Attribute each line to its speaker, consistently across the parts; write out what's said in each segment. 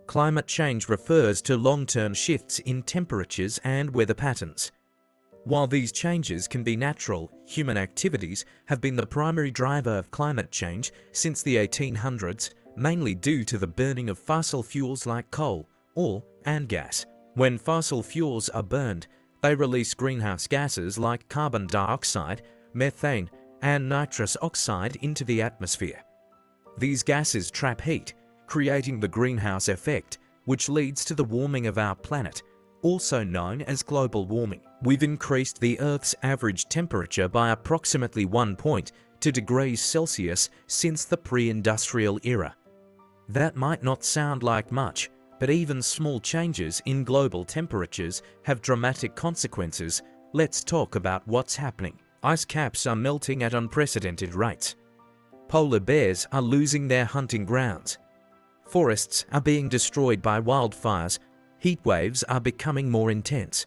Speaker 1: Climate change refers to long-term shifts in temperatures and weather patterns. While these changes can be natural, human activities have been the primary driver of climate change since the 1800s, mainly due to the burning of fossil fuels like coal, oil, and gas. When fossil fuels are burned, they release greenhouse gases like carbon dioxide, methane, and nitrous oxide into the atmosphere. These gases trap heat, creating the greenhouse effect, which leads to the warming of our planet, also known as global warming. We've increased the Earth's average temperature by approximately 1.2 degrees Celsius since the pre-industrial era. That might not sound like much, but even small changes in global temperatures have dramatic consequences. Let's talk about what's happening. Ice caps are melting at unprecedented rates. Polar bears are losing their hunting grounds. Forests are being destroyed by wildfires. Heat waves are becoming more intense.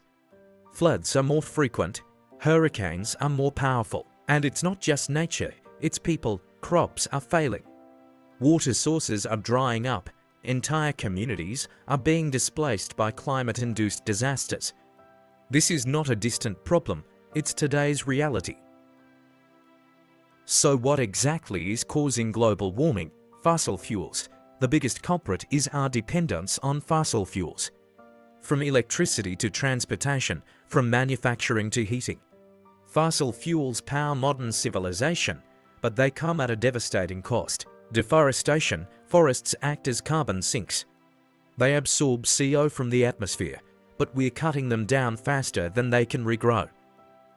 Speaker 1: Floods are more frequent. Hurricanes are more powerful. And it's not just nature, it's people. Crops are failing. Water sources are drying up. Entire communities are being displaced by climate-induced disasters. This is not a distant problem, it's today's reality. So what exactly is causing global warming? Fossil fuels. The biggest culprit is our dependence on fossil fuels. From electricity to transportation, from manufacturing to heating. Fossil fuels power modern civilization, but they come at a devastating cost. Deforestation. Forests act as carbon sinks. They absorb CO from the atmosphere, but we're cutting them down faster than they can regrow.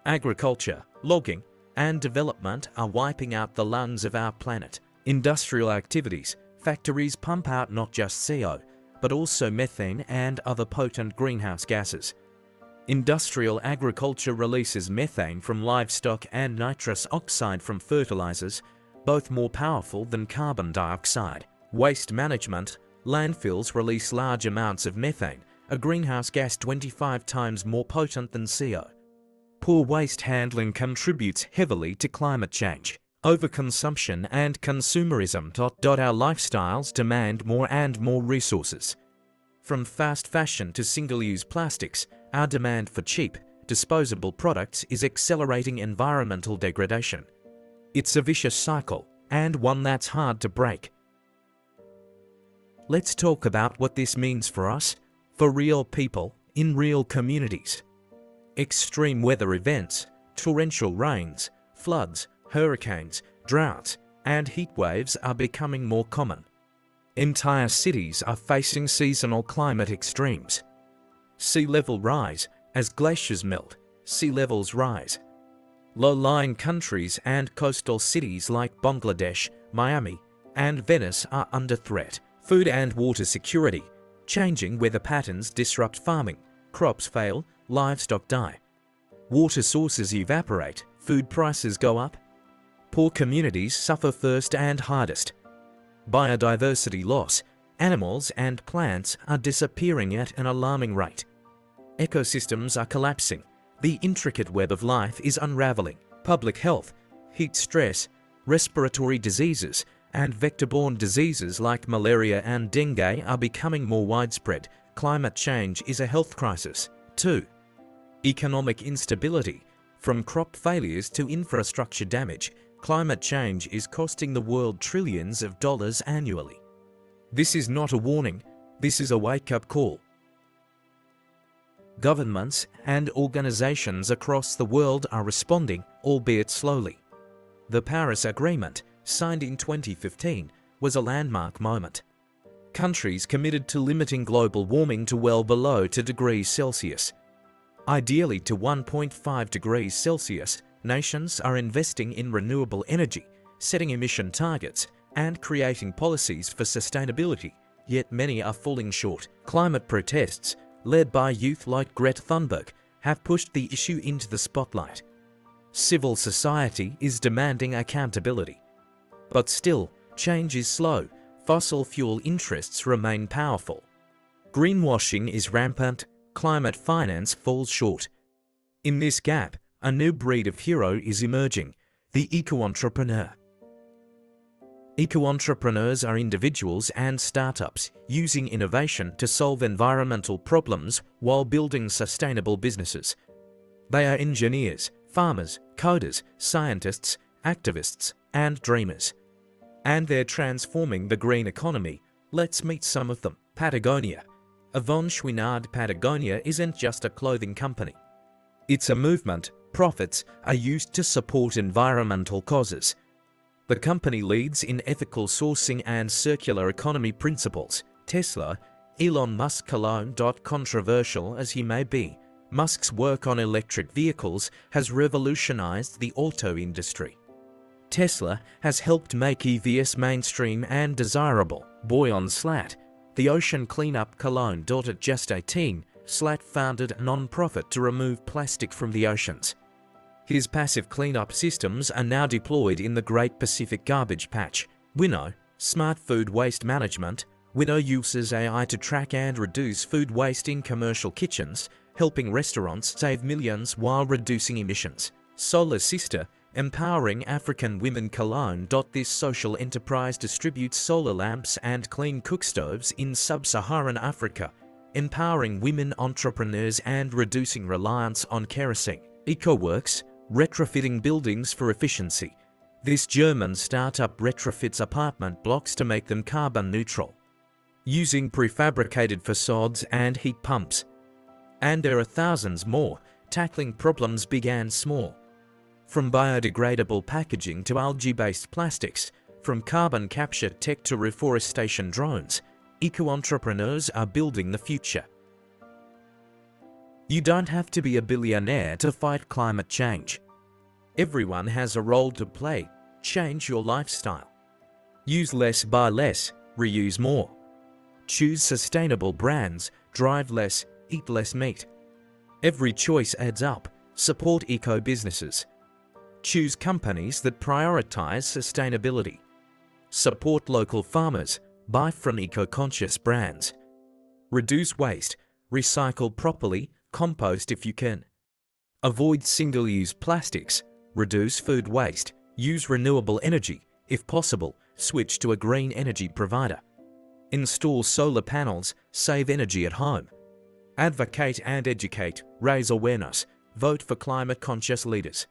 Speaker 1: Agriculture, logging, and development are wiping out the lungs of our planet. Industrial activities. Factories pump out not just CO, but also methane and other potent greenhouse gases. Industrial agriculture releases methane from livestock and nitrous oxide from fertilizers, both more powerful than carbon dioxide. Waste management. Landfills release large amounts of methane, a greenhouse gas 25 times more potent than CO. Poor waste handling contributes heavily to climate change. Overconsumption and consumerism. Our lifestyles demand more and more resources. From fast fashion to single-use plastics, our demand for cheap, disposable products is accelerating environmental degradation. It's a vicious cycle, and one that's hard to break. Let's talk about what this means for us, for real people, in real communities. Extreme weather events, torrential rains, floods, hurricanes, droughts, and heat waves are becoming more common. Entire cities are facing seasonal climate extremes. Sea level rise. As glaciers melt, sea levels rise. Low-lying countries and coastal cities like Bangladesh, Miami, and Venice are under threat. Food and water security. Changing weather patterns disrupt farming. Crops fail, livestock die. Water sources evaporate, food prices go up. Poor communities suffer first and hardest. Biodiversity loss. Animals and plants are disappearing at an alarming rate. Ecosystems are collapsing. The intricate web of life is unraveling. Public health. Heat stress, respiratory diseases, and vector-borne diseases like malaria and dengue are becoming more widespread. Climate change is a health crisis. 2. Economic instability. From crop failures to infrastructure damage, climate change is costing the world trillions of dollars annually. This is not a warning, this is a wake-up call. Governments and organizations across the world are responding, albeit slowly. The Paris Agreement, signed in 2015, was a landmark moment. Countries committed to limiting global warming to well below 2 degrees Celsius. Ideally to 1.5 degrees Celsius, nations are investing in renewable energy, setting emission targets, and creating policies for sustainability, yet many are falling short. Climate protests, led by youth like Greta Thunberg, have pushed the issue into the spotlight. Civil society is demanding accountability. But still, change is slow. Fossil fuel interests remain powerful. Greenwashing is rampant. Climate finance falls short. In this gap, a new breed of hero is emerging, the eco-entrepreneur. Eco-entrepreneurs are individuals and startups using innovation to solve environmental problems while building sustainable businesses. They are engineers, farmers, coders, scientists, activists, and dreamers. And they're transforming the green economy. Let's meet some of them. Patagonia. Yvon Chouinard. Patagonia isn't just a clothing company. It's a movement. Profits are used to support environmental causes. The company leads in ethical sourcing and circular economy principles. Tesla. Elon Musk. Controversial as he may be, Musk's work on electric vehicles has revolutionized the auto industry. Tesla has helped make EVs mainstream and desirable. Boy on Slat. The Ocean Cleanup Cologne. At just 18, Slat founded a non-profit to remove plastic from the oceans. His passive cleanup systems are now deployed in the Great Pacific Garbage Patch. Winnow. Smart Food Waste Management. Winnow uses AI to track and reduce food waste in commercial kitchens, helping restaurants save millions while reducing emissions. Solar Sister. Empowering African women. Cologne. This social enterprise distributes solar lamps and clean cook stoves in sub-Saharan Africa, empowering women entrepreneurs and reducing reliance on kerosene. EcoWorks. Retrofitting buildings for efficiency. This German startup retrofits apartment blocks to make them carbon neutral, using prefabricated facades and heat pumps. And there are thousands more, tackling problems big and small. From biodegradable packaging to algae-based plastics, from carbon capture tech to reforestation drones, eco-entrepreneurs are building the future. You don't have to be a billionaire to fight climate change. Everyone has a role to play. Change your lifestyle. Use less, buy less, reuse more. Choose sustainable brands, drive less, eat less meat. Every choice adds up. Support eco-businesses. Choose companies that prioritize sustainability. Support local farmers. Buy from eco-conscious brands. Reduce waste. Recycle properly. Compost if you can. Avoid single-use plastics. Reduce food waste. Use renewable energy. If possible, switch to a green energy provider. Install solar panels. Save energy at home. Advocate and educate. Raise awareness. Vote for climate-conscious leaders.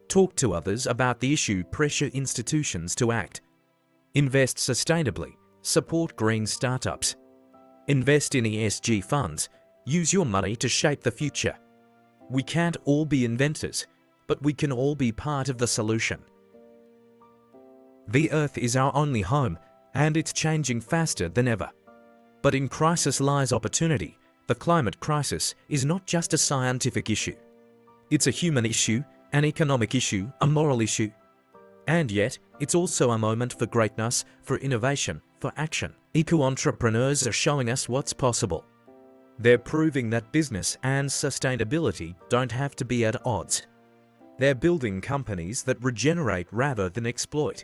Speaker 1: Talk to others about the issue. Pressure institutions to act. Invest sustainably. Support green startups. Invest in ESG funds. Use your money to shape the future. We can't all be inventors, but we can all be part of the solution. The Earth is our only home, and it's changing faster than ever. But in crisis lies opportunity. The climate crisis is not just a scientific issue. It's a human issue, an economic issue, a moral issue. And yet, it's also a moment for greatness, for innovation, for action. Eco-entrepreneurs are showing us what's possible. They're proving that business and sustainability don't have to be at odds. They're building companies that regenerate rather than exploit.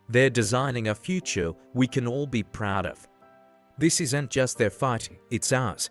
Speaker 1: They're designing a future we can all be proud of. This isn't just their fight, it's ours.